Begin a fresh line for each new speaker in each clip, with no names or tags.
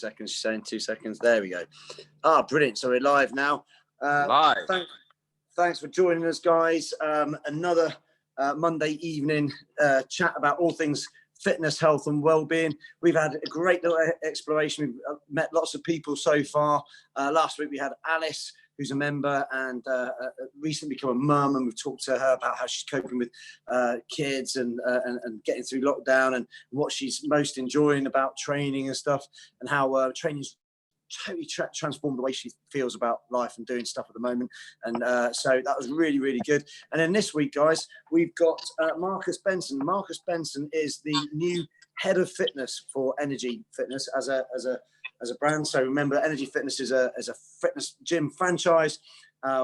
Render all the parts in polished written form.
seconds. She's saying 2 seconds. There we go. Brilliant. So we're live now.
Live.
Thanks for joining us, guys. Another Monday evening chat about all things fitness, health and well-being. We've had a great little exploration. We've met lots of people so far. Last week we had Alice, who's a member and recently become a mum, and we've talked to her about how she's coping with kids and getting through lockdown, and what she's most enjoying about training and stuff, and how training's totally transformed the way she feels about life and doing stuff at the moment. And so that was really, really good. And then this week, guys, we've got Marcus Benson. Marcus Benson is the new head of fitness for Energy Fitness as a brand. So remember, Energy Fitness is a fitness gym franchise.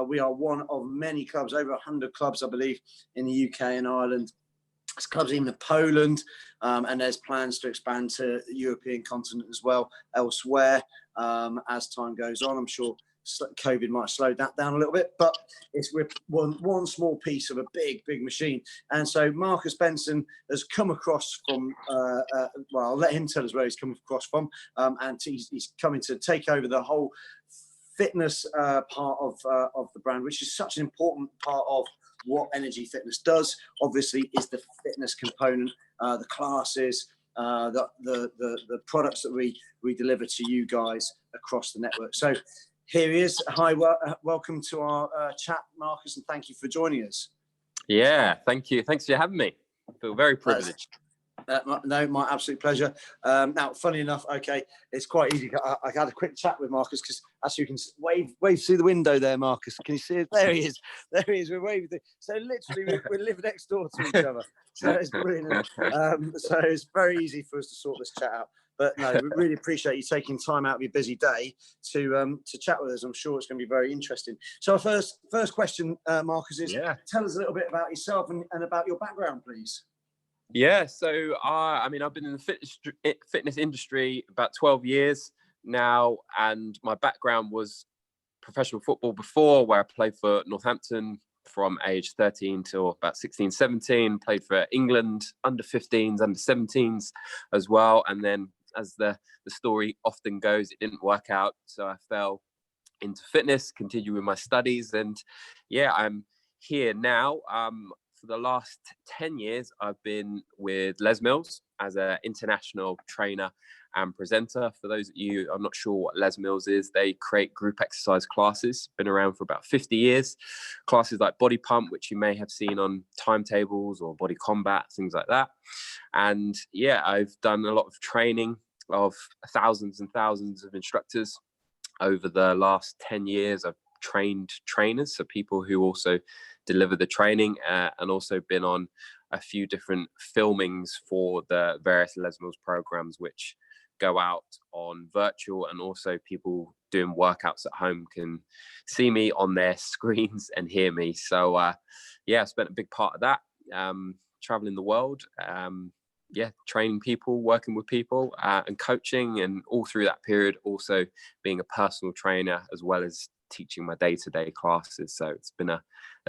We are one of many clubs, over 100 clubs, I believe, in the UK and Ireland. There's clubs even in Poland, and there's plans to expand to the European continent as well, elsewhere, as time goes on. I'm sure COVID might have slowed that down a little bit, but we're one small piece of a big machine. And so Marcus Benson has come across from, well, I'll let him tell us where he's come across from, and he's coming to take over the whole fitness part of the brand, which is such an important part of what Energy Fitness does. Obviously is the fitness component, the classes, the products that we deliver to you guys across the network. So here he is. Hi, welcome to our chat, Marcus, and thank you for joining us.
Yeah, thank you. Thanks for having me. I feel very privileged.
No, my absolute pleasure. Now, funny enough, okay, it's quite easy. I had a quick chat with Marcus because actually you can wave through the window there, Marcus. Can you see it? There he is. There he is. We're waving. So literally, we live next door to each other. So it's brilliant. So it's very easy for us to sort this chat out. But no, we really appreciate you taking time out of your busy day to chat with us. I'm sure it's going to be very interesting. So our first question, Marcus, is tell us a little bit about yourself and about your background, please.
Yeah, so I mean, I've been in the fitness industry about 12 years now, and my background was professional football before, where I played for Northampton from age 13 till about 16, 17, played for England, under 15s, under 17s as well. And then as the story often goes, it didn't work out. So I fell into fitness, continued with my studies, and yeah, I'm here now. For the last 10 years, I've been with Les Mills as an international trainer and presenter. For those of you, I'm not sure what Les Mills is, they create group exercise classes, been around for about 50 years. Classes like Body Pump, which you may have seen on timetables, or Body Combat, things like that. And yeah, I've done a lot of training of thousands and thousands of instructors over the last 10 years. I've trained trainers, so people who also deliver the training, and also been on a few different filmings for the various Les Mills programs, which go out on virtual, and also people doing workouts at home can see me on their screens and hear me. So yeah, I spent a big part of that traveling the world, training people, working with people, and coaching, and all through that period also being a personal trainer as well as teaching my day-to-day classes. So it's been a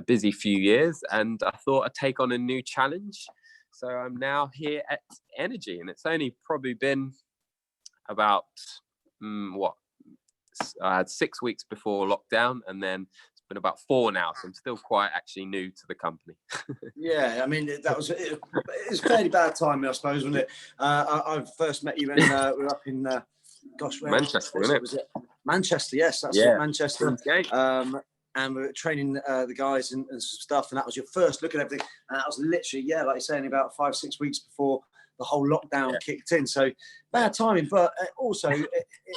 busy few years, and I thought I'd take on a new challenge. So I'm now here at Energy, and it's only probably been about I had 6 weeks before lockdown, and then it's been about 4 now, so I'm still quite actually new to the company.
Yeah, I mean, it was fairly bad timing, I suppose, wasn't it? I first met you when we were up in
Manchester,
was it? Manchester, yes, that's it, Manchester. And we were training the guys and some stuff, and that was your first look at everything. And that was literally, like you're saying, about 5-6 weeks before the whole lockdown kicked in. So bad timing, but also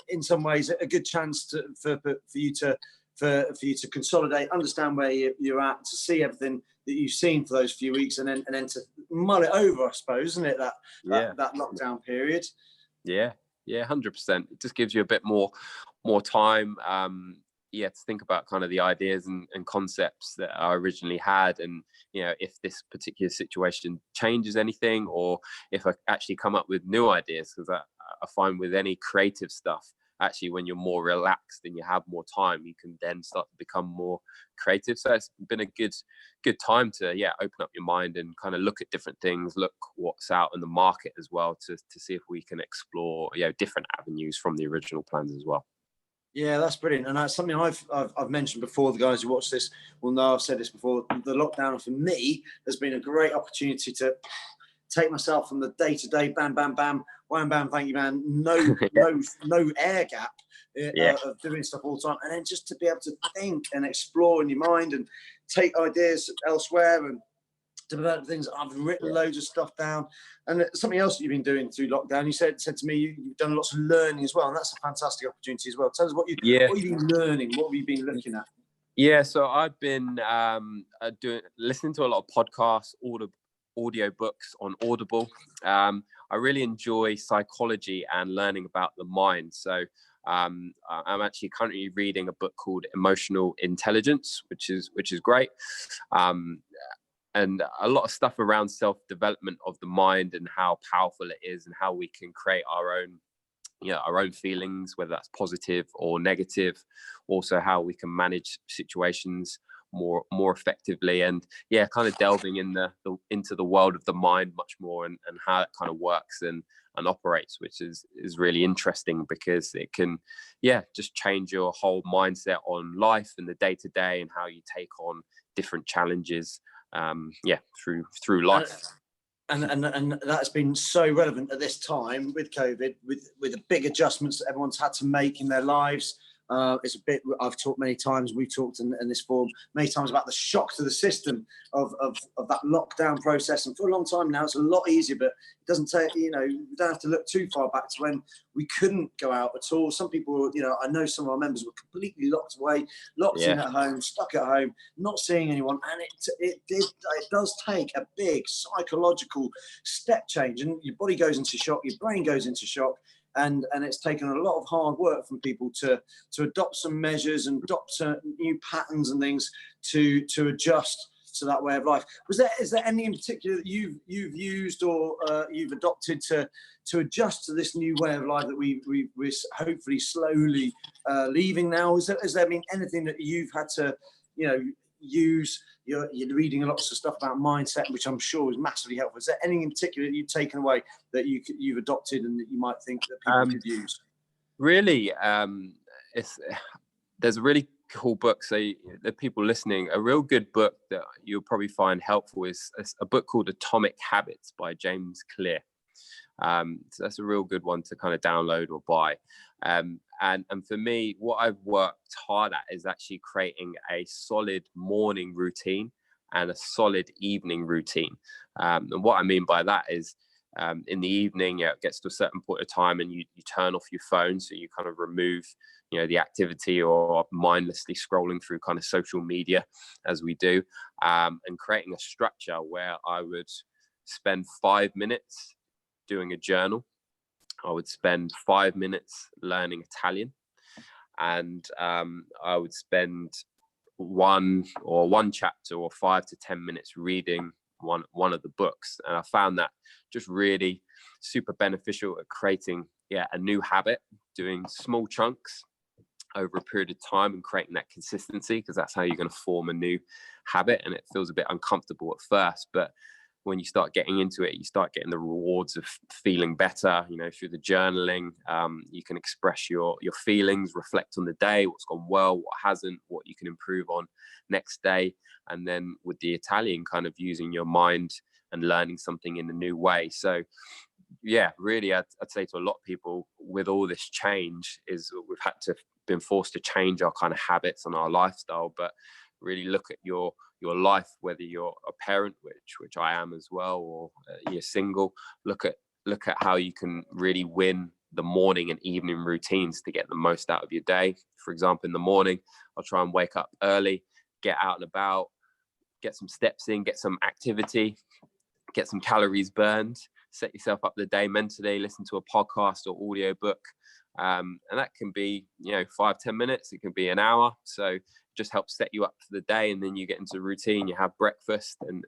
in some ways a good chance for you to consolidate, understand where you're at, to see everything that you've seen for those few weeks, and then to mull it over, I suppose, isn't it? That lockdown period. Yeah,
100%. It just gives you a bit more time, to think about kind of the ideas and concepts that I originally had, and if this particular situation changes anything, or if I actually come up with new ideas, because I find with any creative stuff, actually when you're more relaxed and you have more time, you can then start to become more creative. So it's been a good time to open up your mind and kind of look at different things, look what's out in the market as well, to see if we can explore different avenues from the original plans as well.
Yeah, that's brilliant, and that's something I've mentioned before. The guys who watch this will know I've said this before. The lockdown for me has been a great opportunity to take myself from the day-to-day, bam, bam, bam, wham, bam, thank you, man, no air gap of doing stuff all the time, and then just to be able to think and explore in your mind and take ideas elsewhere and develop things. I've written loads of stuff down, and something else that you've been doing through lockdown. You said to me you've done lots of learning as well, and that's a fantastic opportunity as well. Tell us what you've been learning. What have you been looking at?
Yeah, so I've been listening to a lot of podcasts, audio books on Audible. I really enjoy psychology and learning about the mind. So I'm actually currently reading a book called Emotional Intelligence, which is great. And a lot of stuff around self-development of the mind and how powerful it is and how we can create our own feelings, whether that's positive or negative. Also how we can manage situations more effectively, and kind of delving into the world of the mind much more, and how it kind of works and operates, which is really interesting, because it can just change your whole mindset on life and the day-to-day, and how you take on different challenges through life.
And that's been so relevant at this time with COVID, with the big adjustments that everyone's had to make in their lives. It's a bit, I've talked many times, we've talked in this forum many times about the shock to the system of that lockdown process. And for a long time now, it's a lot easier, but it doesn't take, we don't have to look too far back to when we couldn't go out at all. Some people, I know some of our members were completely locked away, locked in at home, stuck at home, not seeing anyone. And it does take a big psychological step change, and your body goes into shock, your brain goes into shock. And it's taken a lot of hard work from people to adopt some measures and adopt certain new patterns and things to adjust to that way of life. Is there any in particular that you've used or you've adopted to adjust to this new way of life that we're hopefully slowly leaving now? Has there been anything that you've had to use? You're reading a lot of stuff about mindset, which I'm sure is massively helpful. Is there anything in particular that you've taken away that you've adopted and that you might think that people could use?
Really, there's a really cool book. So the people listening, a real good book that you'll probably find helpful is a book called Atomic Habits by James Clear. So that's a real good one to kind of download or buy. And for me, what I've worked hard at is actually creating a solid morning routine and a solid evening routine. And what I mean by that is in the evening, it gets to a certain point of time and you turn off your phone. So you kind of remove, the activity or mindlessly scrolling through kind of social media as we do, and creating a structure where I would spend 5 minutes doing a journal. I would spend 5 minutes learning Italian, and I would spend one chapter or 5 to 10 minutes reading one of the books. And I found that just really super beneficial at creating a new habit, doing small chunks over a period of time and creating that consistency, because that's how you're going to form a new habit. And it feels a bit uncomfortable at first, but when you start getting into it, you start getting the rewards of feeling better, through the journaling. You can express your feelings, reflect on the day, what's gone well, what hasn't, what you can improve on next day. And then with the Italian, kind of using your mind and learning something in a new way. So really, I'd say to a lot of people, with all this change, is we've been forced to change our kind of habits and our lifestyle, but really look at your life, whether you're a parent, which I am as well, or you're single. Look at how you can really win the morning and evening routines to get the most out of your day. For example, in the morning, I'll try and wake up early, get out and about, get some steps in, get some activity, get some calories burned, set yourself up the day mentally, listen to a podcast or audio book. And that can be, 5-10 minutes. It can be an hour. So just helps set you up for the day, and then you get into routine. You have breakfast and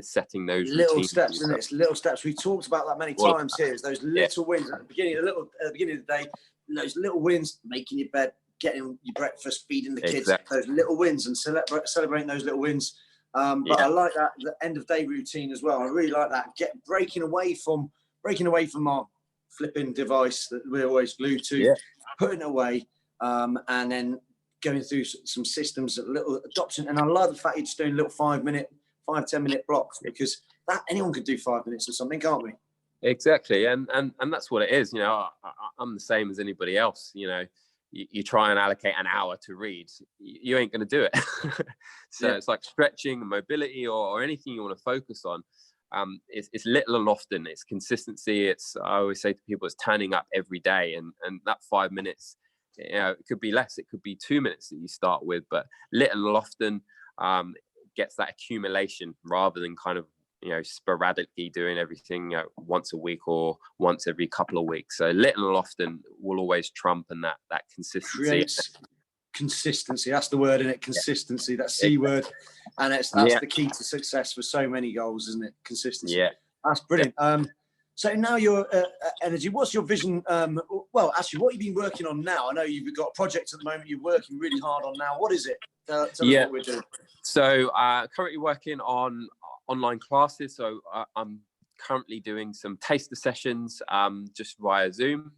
setting those
little steps, and it's little steps. We've talked about that many times here. Is those little wins at the beginning of the day. those little wins, making your bed, getting your breakfast, feeding the kids,
Exactly.
those little wins, and celebrating those little wins. But I like that, the end of day routine as well. I really like that. Breaking away from our flipping device that we're always glued to, putting it away, and then going through some systems, a little adoption. And I love the fact you're just doing little 5-10 minute blocks, because that anyone could do 5 minutes of something, can't we?
Exactly, and that's what it is. You know, I'm the same as anybody else. You know, you try and allocate an hour to read, you ain't going to do it. So it's like stretching, mobility, or anything you want to focus on. It's little and often. It's consistency. I always say to people, it's turning up every day, and that 5 minutes, you know, it could be less, it could be 2 minutes that you start with, but little and often gets that accumulation, rather than kind of, you know, sporadically doing everything, you know, once a week or once every couple of weeks. So little and often will always trump, and that consistency
creates consistency. That's the word, isn't it? Consistency, that C word. And that's the key to success for so many goals, isn't it? Consistency.
Yeah,
that's brilliant. So now you're energy, what's your vision? Well, actually, what have you been working on now? I know you've got a project at the moment you're working really hard on now. What is it? Tell us what we're doing. So
currently working on online classes. So I'm currently doing some taster sessions just via Zoom,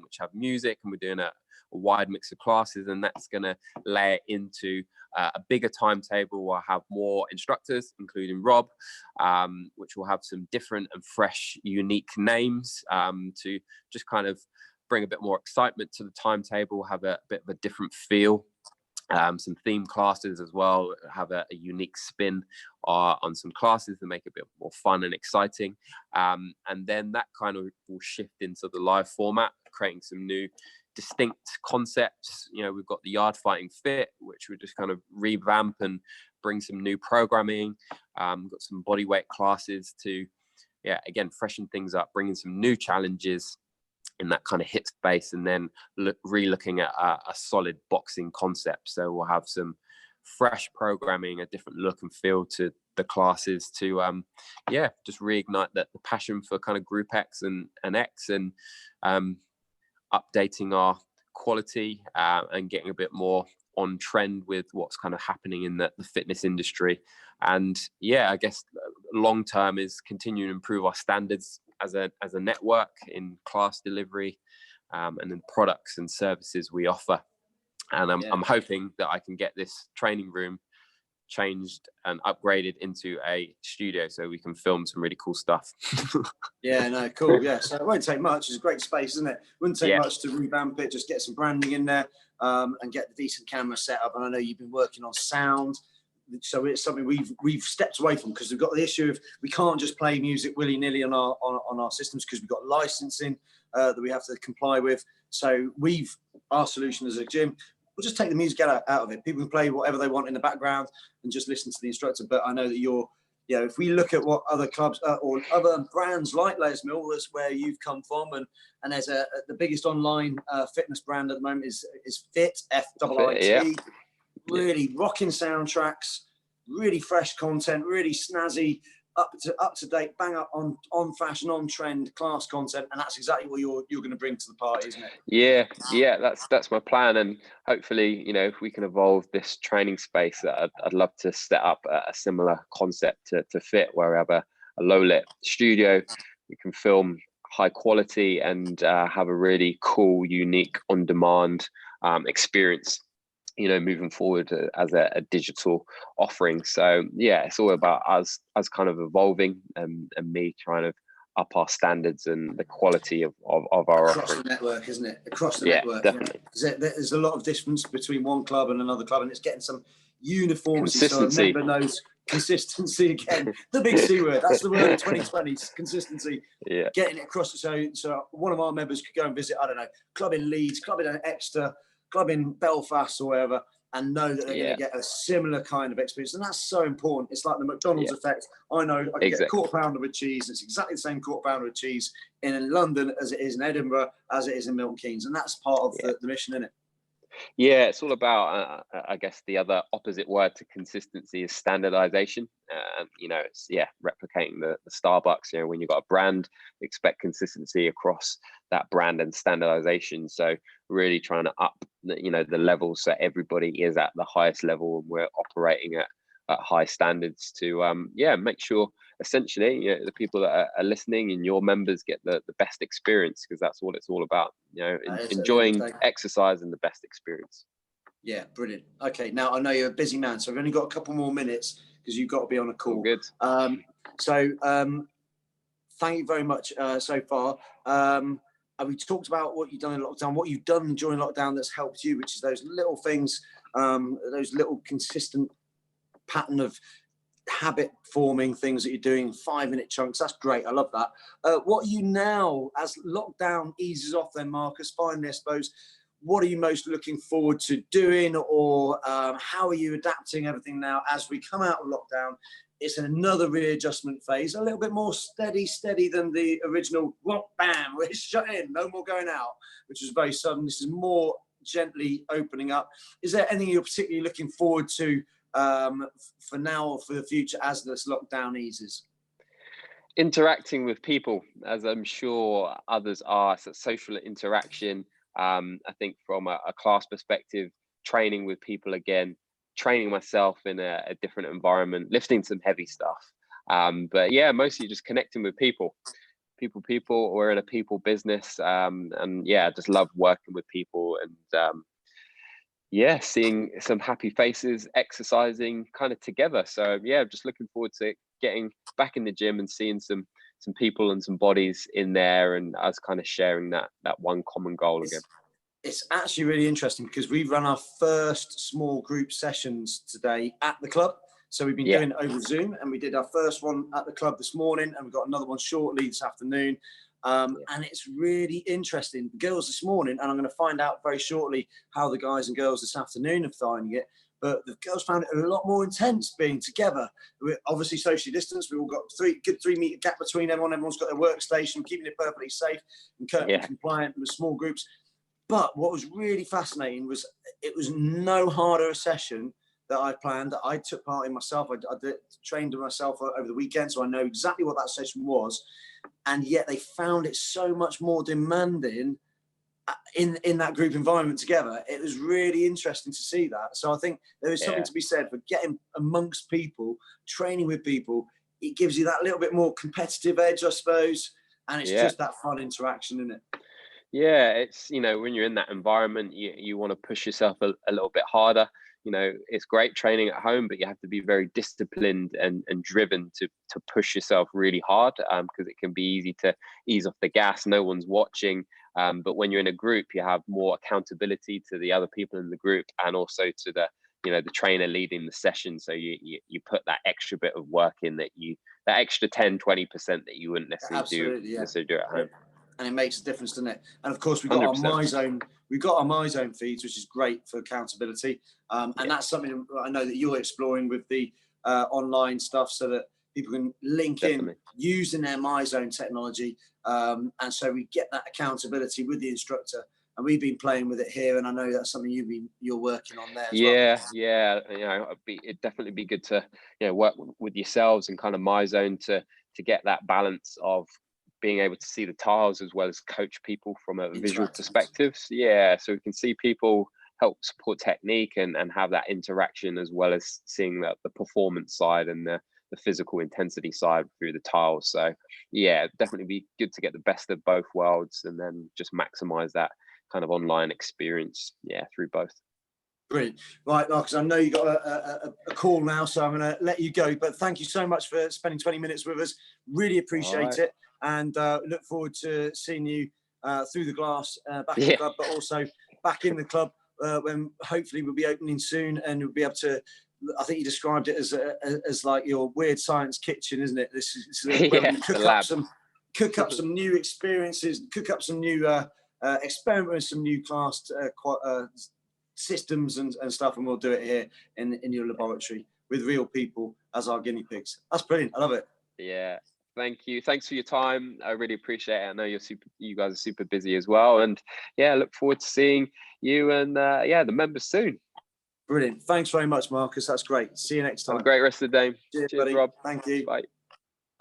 which have music, and we're doing a wide mix of classes, and that's going to layer into a bigger timetable. We'll have more instructors, including Rob, which will have some different and fresh, unique names to just kind of bring a bit more excitement to the timetable, have a bit of a different feel. Some theme classes as well, have a unique spin on some classes to make it a bit more fun and exciting. And then that kind of will shift into the live format, creating some new distinct concepts. You know, we've got the Yard Fighting Fit, which we just kind of revamp and bring some new programming. We've got some bodyweight classes to, again, freshen things up, bringing some new challenges in that kind of hit space, and then re-looking at a solid boxing concept. So we'll have some fresh programming, a different look and feel to the classes to just reignite the passion for kind of Group X and X, and updating our quality and getting a bit more on trend with what's kind of happening in the fitness industry. And I guess long term is continue to improve our standards as a network in class delivery and in products and services we offer. And I'm hoping that I can get this training room changed and upgraded into a studio so we can film some really cool stuff.
Cool. So it won't take much. It's a great space, isn't it? Wouldn't take much to revamp it, just get some branding in there, and get the decent camera set up. And I know you've been working on sound, so it's something we've stepped away from, because we've got the issue of we can't just play music willy-nilly on our systems, because we've got licensing that we have to comply with. So our solution as a gym, we'll just take the music out of it. People can play whatever they want in the background and just listen to the instructor. But I know that if we look at what other clubs or other brands like Les Mills, where you've come from, and there's the biggest online fitness brand at the moment is Fit, FIIT. Really rocking soundtracks, really fresh content, really snazzy, up to date, bang up on fashion, on trend class content, and that's exactly what you're going to bring to the party, isn't it?
That's my plan, and hopefully, if we can evolve this training space, I'd love to set up a similar concept to Fit, where we have a low lit studio, we can film high quality and have a really cool, unique, on demand experience, moving forward as a digital offering. So it's all about us kind of evolving and me trying to up our standards and the quality of our
across
offering.
The network, isn't it? Across the network,
definitely.
There's a lot of difference between one club and another club, and it's getting some uniformity.
Consistency.
So a member knows consistency again. The big C word. That's the word of 2020. Consistency.
Yeah.
Getting it across. So one of our members could go and visit, I don't know, club in Leeds, club in Exeter, club in Belfast or wherever, and know that they're going to get a similar kind of experience. And that's so important. It's like the McDonald's effect. I know I can get a quarter pounder with cheese. It's exactly the same quarter pounder with cheese in London as it is in Edinburgh, as it is in Milton Keynes. And that's part of the mission, isn't it?
Yeah, it's all about, I guess the other opposite word to consistency is standardization. You know, it's replicating the Starbucks. You know, when you've got a brand, expect consistency across that brand and standardization. So really trying to up, the levels so everybody is at the highest level and we're operating at high standards to make sure essentially the people that are listening and your members get the best experience, because that's what it's all about, enjoying exercise and the best experience.
Yeah, brilliant. Okay, now I know you're a busy man, so I've only got a couple more minutes because you've got to be on a call.
All good.
Thank you very much so far. We talked about what you've done in lockdown, what you've done during lockdown that's helped you, which is those little things, those little consistent pattern of habit forming things that you're doing, 5-minute chunks. That's great. I love that. What are you now, as lockdown eases off then, Marcus, finally, I suppose, what are you most looking forward to doing, or how are you adapting everything now as we come out of lockdown? It's another readjustment phase, a little bit more steady than the original, whoop, bam, we're shut in, no more going out, which was very sudden. This is more gently opening up. Is there anything you're particularly looking forward to for now or for the future as this lockdown eases?
Interacting with people, as I'm sure others are. So social interaction. I think from a class perspective, training with people again, training myself in a different environment, lifting some heavy stuff. But yeah, mostly just connecting with people. We're in a people business, and yeah, I just love working with people and seeing some happy faces, exercising kind of together. So yeah, just looking forward to getting back in the gym and seeing some people and some bodies in there, and us kind of sharing that one common goal again.
It's actually really interesting because we've run our first small group sessions today at the club. So we've been doing it over Zoom, and we did our first one at the club this morning, and we've got another one shortly this afternoon. And it's really interesting. The girls this morning, and I'm going to find out very shortly how the guys and girls this afternoon are finding it, but the girls found it a lot more intense being together. We're obviously socially distanced. We've all got good 3 meter gap between everyone. Everyone's got their workstation, keeping it perfectly safe and compliant with small groups. But what was really fascinating was it was no harder a session that I planned, that I took part in myself. I trained myself over the weekend, so I know exactly what that session was. And yet they found it so much more demanding in that group environment together. It was really interesting to see that. So I think there is something to be said for getting amongst people, training with people. It gives you that little bit more competitive edge, I suppose. And it's just that fun interaction, isn't it?
Yeah, it's, when you're in that environment, you want to push yourself a little bit harder. It's great training at home, but you have to be very disciplined and driven to push yourself really hard, because it can be easy to ease off the gas. No one's watching. But when you're in a group, you have more accountability to the other people in the group, and also to the trainer leading the session. So you put that extra bit of work in, that extra 10-20% that you wouldn't necessarily do at home.
And it makes a difference, doesn't it? And of course, we've got 100%. Our MyZone feeds, which is great for accountability. And that's something I know that you're exploring with the online stuff, so that people can link in using their MyZone technology. And so we get that accountability with the instructor. And we've been playing with it here, and I know that's something you're working on there as well.
Yeah. It'd definitely be good to work with yourselves and kind of MyZone to get that balance of being able to see the tiles as well as coach people from a visual perspective. So we can see people, help support technique and have that interaction, as well as seeing the performance side and the physical intensity side through the tiles. So definitely be good to get the best of both worlds, and then just maximize that kind of online experience through both.
Brilliant. Right, Marcus, I know you got a call now, so I'm going to let you go, but thank you so much for spending 20 minutes with us. Really appreciate it, and look forward to seeing you through the glass back in the club, but also back in the club when hopefully we'll be opening soon, and we'll be able to, I think you described it as like your weird science kitchen, isn't it? This is where we cook up some new experiences, cook up some new experiment with some new class systems and stuff, and we'll do it here in your laboratory with real people as our guinea pigs. That's brilliant. I love it.
Yeah, thank you. Thanks for your time. I really appreciate it. I know you guys are super busy as well, and look forward to seeing you and the members soon.
Brilliant. Thanks very much, Marcus. That's great. See you next time.
Have a great rest of the day.
Cheers,
Cheers,
buddy.
Rob.
Thank you.
Bye.